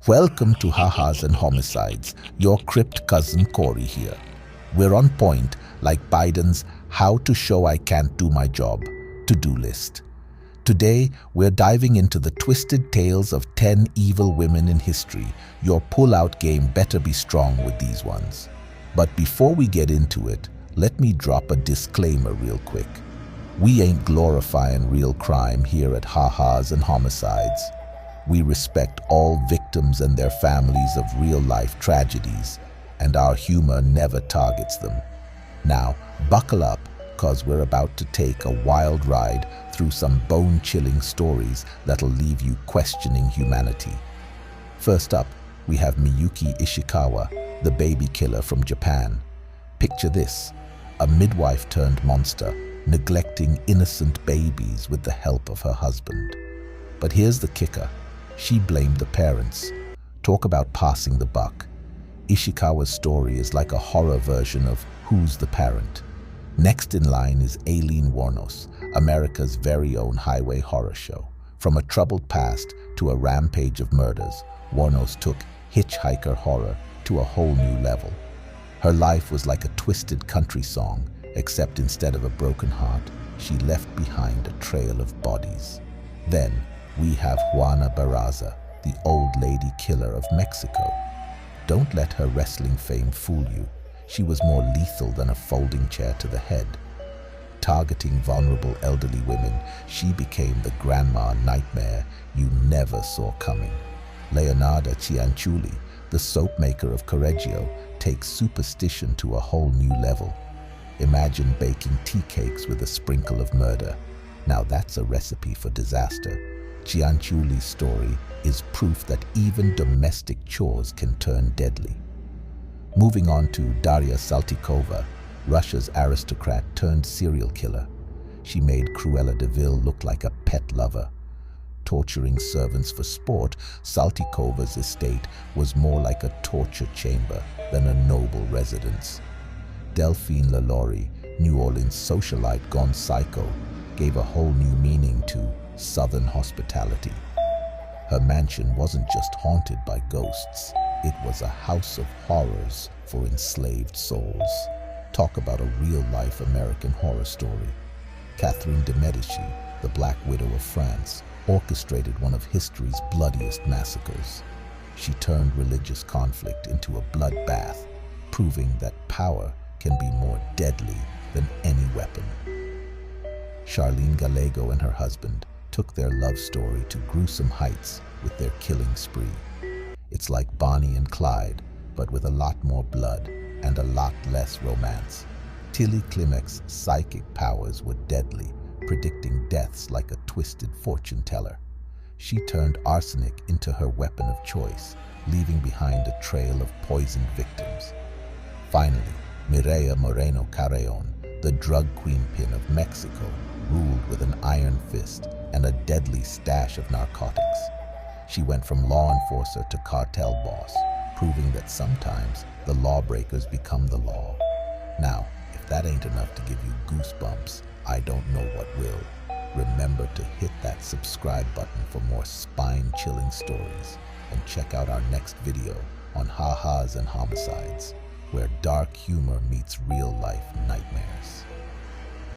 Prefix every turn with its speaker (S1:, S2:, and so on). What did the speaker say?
S1: Welcome to Ha-Has and Homicides, your crypt cousin Corey here. We're on point like Biden's How to Show I Can't Do My Job to-do list. Today, we're diving into the twisted tales of 10 evil women in history. Your pull-out game better be strong with these ones. But before we get into it, let me drop a disclaimer real quick. We ain't glorifying real crime here at Ha-Has and Homicides. We respect all victims and their families of real-life tragedies, and our humor never targets them. Now, buckle up, cause we're about to take a wild ride through some bone-chilling stories that'll leave you questioning humanity. First up, we have Miyuki Ishikawa, the baby killer from Japan. Picture this, a midwife turned monster, neglecting innocent babies with the help of her husband. But here's the kicker. She blamed the parents. Talk about passing the buck. Ishikawa's story is like a horror version of Who's the Parent? Next in line is Aileen Wuornos, America's very own highway horror show. From a troubled past to a rampage of murders, Wuornos took hitchhiker horror to a whole new level. Her life was like a twisted country song, except instead of a broken heart, she left behind a trail of bodies. Then, we have Juana Barraza, the old lady killer of Mexico. Don't let her wrestling fame fool you. She was more lethal than a folding chair to the head. Targeting vulnerable elderly women, she became the grandma nightmare you never saw coming. Leonarda Cianciulli, the soap maker of Correggio, takes superstition to a whole new level. Imagine baking tea cakes with a sprinkle of murder. Now that's a recipe for disaster. Cianciulli's story is proof that even domestic chores can turn deadly. Moving on to Daria Saltykova, Russia's aristocrat turned serial killer. She made Cruella de Vil look like a pet lover. Torturing servants for sport, Saltykova's estate was more like a torture chamber than a noble residence. Delphine Lalaurie, New Orleans socialite gone psycho, gave a whole new meaning to Southern hospitality. Her mansion wasn't just haunted by ghosts, it was a house of horrors for enslaved souls. Talk about a real-life American horror story. Catherine de Medici, the Black Widow of France, orchestrated one of history's bloodiest massacres. She turned religious conflict into a bloodbath, proving that power can be more deadly than any weapon. Charlene Gallego and her husband took their love story to gruesome heights with their killing spree. It's like Bonnie and Clyde, but with a lot more blood and a lot less romance. Tilly Klimak's psychic powers were deadly, predicting deaths like a twisted fortune teller. She turned arsenic into her weapon of choice, leaving behind a trail of poisoned victims. Finally, Mireya Moreno Carreon, the drug queenpin of Mexico, ruled with an iron fist and a deadly stash of narcotics. She went from law enforcer to cartel boss, proving that sometimes the lawbreakers become the law. Now, if that ain't enough to give you goosebumps, I don't know what will. Remember to hit that subscribe button for more spine-chilling stories, and check out our next video on Ha-Has and Homicides, where dark humor meets real-life nightmares.